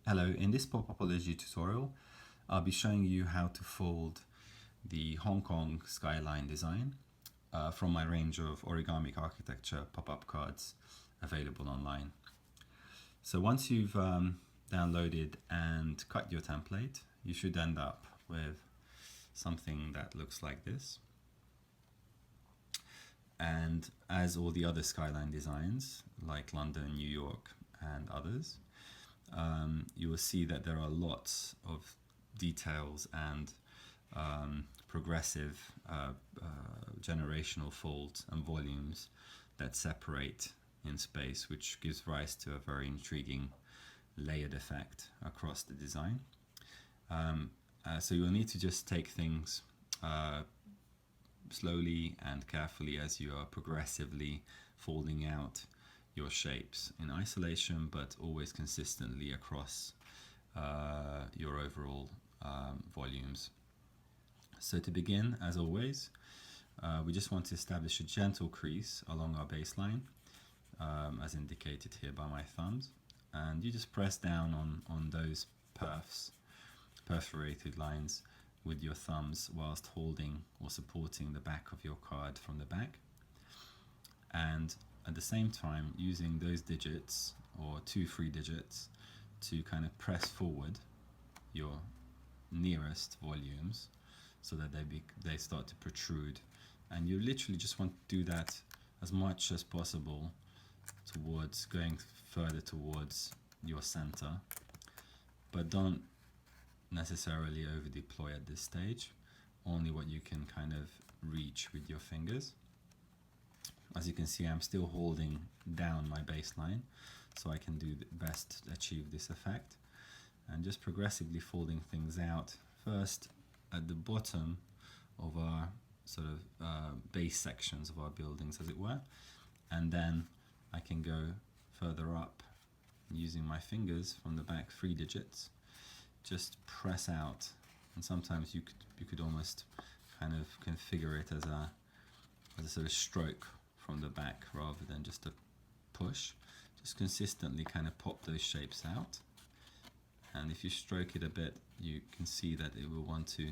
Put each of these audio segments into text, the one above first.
Hello, in this POPUPOLOGY tutorial, I'll be showing you how to fold the Hong Kong Skyline design from my range of Origamic architecture pop-up cards available online. So once you've downloaded and cut your template, you should end up with something that looks like this. And as all the other Skyline designs, like London, New York, and others, you will see that there are lots of details and progressive generational folds and volumes that separate in space, which gives rise to a very intriguing layered effect across the design. So you'll need to just take things slowly and carefully as you are progressively folding out your shapes in isolation, but always consistently across your overall volumes. So to begin, as always, we just want to establish a gentle crease along our baseline, as indicated here by my thumbs, and you just press down on those perforated lines with your thumbs whilst holding or supporting the back of your card from the back, and at the same time using those digits or 2 free digits to kind of press forward your nearest volumes so that they start to protrude, and you literally just want to do that as much as possible towards going further towards your center, but don't necessarily over deploy at this stage, only what you can kind of reach with your fingers. As you can see, I'm still holding down my baseline so I can do the best to achieve this effect, and just progressively folding things out, first at the bottom of our sort of base sections of our buildings, as it were, and then I can go further up using my fingers from the back 3 digits, just press out, and sometimes you could almost kind of configure it as a sort of stroke from the back rather than just a push. Just consistently kind of pop those shapes out, and if you stroke it a bit, you can see that it will want to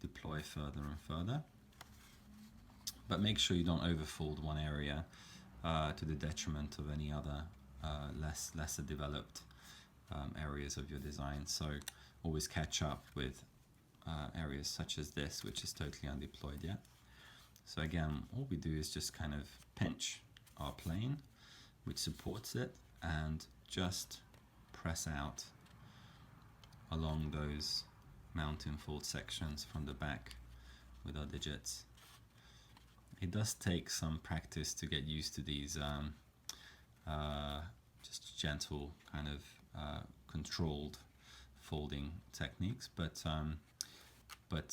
deploy further and further, but make sure you don't overfold one area to the detriment of any other lesser developed areas of your design. So always catch up with areas such as this, which is totally undeployed yet. So again, all we do is just kind of pinch our plane, which supports it, and just press out along those mountain fold sections from the back with our digits. It does take some practice to get used to these just gentle kind of controlled folding techniques, but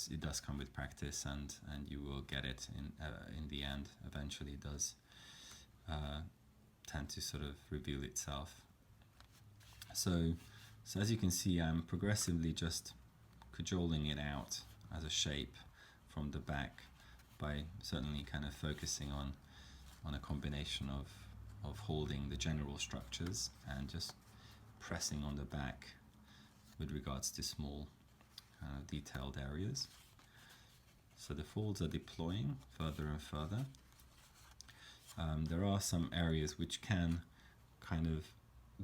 it does come with practice, and you will get it in the end. Eventually it does tend to sort of reveal itself. So as you can see, I'm progressively just cajoling it out as a shape from the back by certainly kind of focusing on a combination of holding the general structures and just pressing on the back with regards to small detailed areas. So the folds are deploying further and further. There are some areas which can kind of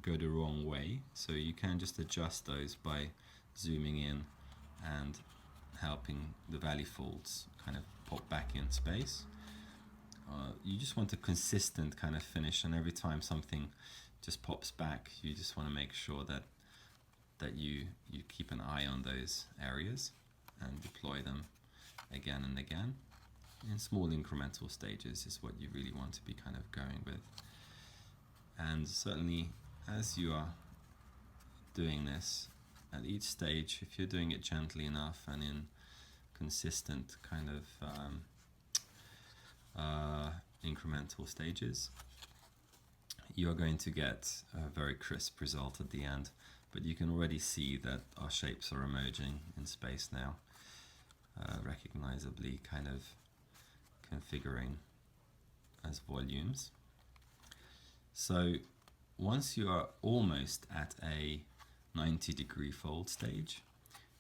go the wrong way, so you can just adjust those by zooming in and helping the valley folds kind of pop back in space. You just want a consistent kind of finish, and every time something just pops back, you just want to make sure that you keep an eye on those areas and deploy them again and again in small incremental stages is what you really want to be kind of going with. And certainly as you are doing this, at each stage, if you're doing it gently enough and in consistent kind of incremental stages, you are going to get a very crisp result at the end. But you can already see that our shapes are emerging in space now, recognizably kind of configuring as volumes. So once you are almost at a 90-degree fold stage,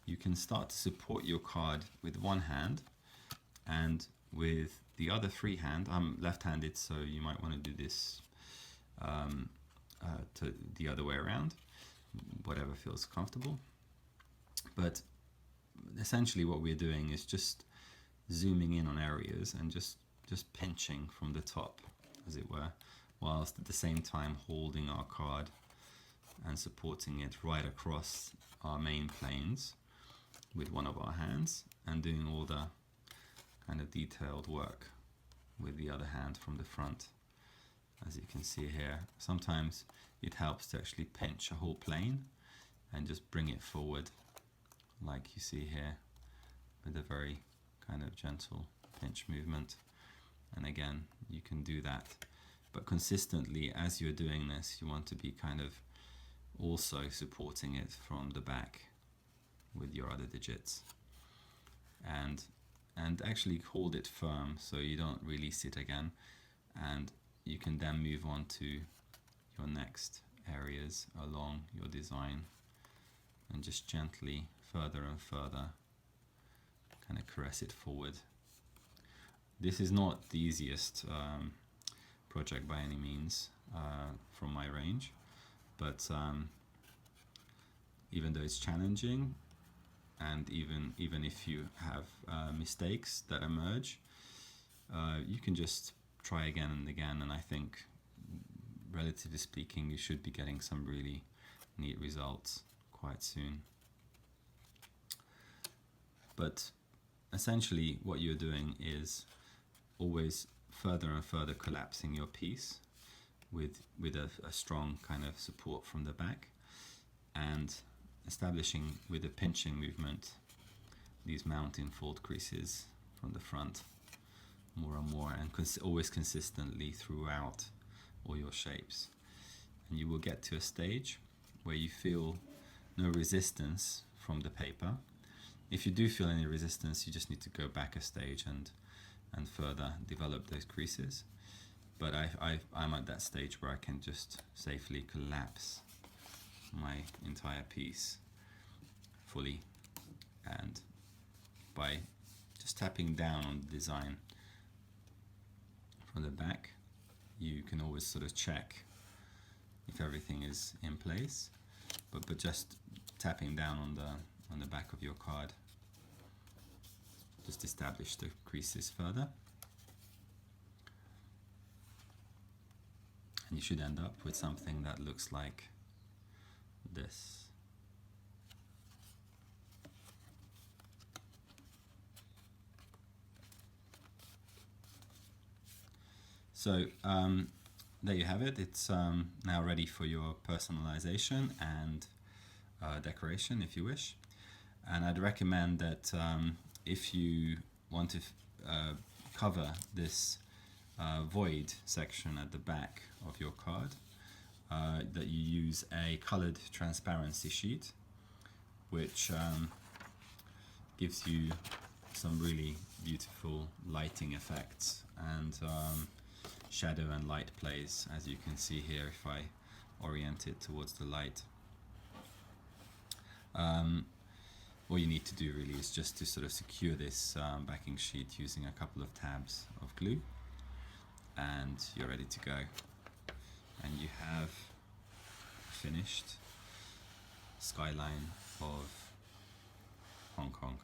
you can start to support your card with one hand, and with the other free hand, I'm left-handed, so you might want to do this to the other way around, whatever feels comfortable. But essentially what we're doing is just zooming in on areas and just pinching from the top, as it were, whilst at the same time holding our card and supporting it right across our main planes with one of our hands, and doing all the kind of detailed work with the other hand from the front. As you can see here, sometimes it helps to actually pinch a whole plane and just bring it forward, like you see here, with a very kind of gentle pinch movement. And again, you can do that, but consistently as you're doing this, you want to be kind of also supporting it from the back with your other digits, and actually hold it firm so you don't release it again, and you can then move on to your next areas along your design and just gently further and further kind of caress it forward. This is not the easiest project by any means from my range, but even though it's challenging, and even if you have mistakes that emerge, you can just try again and again, and I think, relatively speaking, you should be getting some really neat results quite soon. But essentially what you're doing is always further and further collapsing your piece with a strong kind of support from the back, and establishing with a pinching movement these mountain fold creases from the front more and more, and always consistently throughout all your shapes. And you will get to a stage where you feel no resistance from the paper. If you do feel any resistance, you just need to go back a stage and further develop those creases. But I'm at that stage where I can just safely collapse my entire piece fully, and by just tapping down on the design from the back, you can always sort of check if everything is in place, but just tapping down on the back of your card just establish the creases further, and you should end up with something that looks like this. So there you have it. It's now ready for your personalization and decoration if you wish. And I'd recommend that if you want to cover this void section at the back of your card, that you use a colored transparency sheet, which gives you some really beautiful lighting effects and shadow and light plays, as you can see here if I orient it towards the light. All you need to do really is just to sort of secure this backing sheet using a couple of tabs of glue, and you're ready to go. And you have finished Skyline of Hong Kong.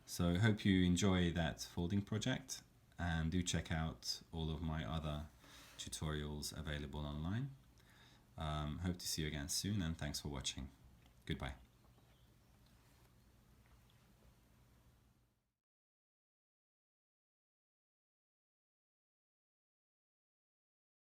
So I hope you enjoy that folding project, and do check out all of my other tutorials available online. Hope to see you again soon, and thanks for watching. Goodbye.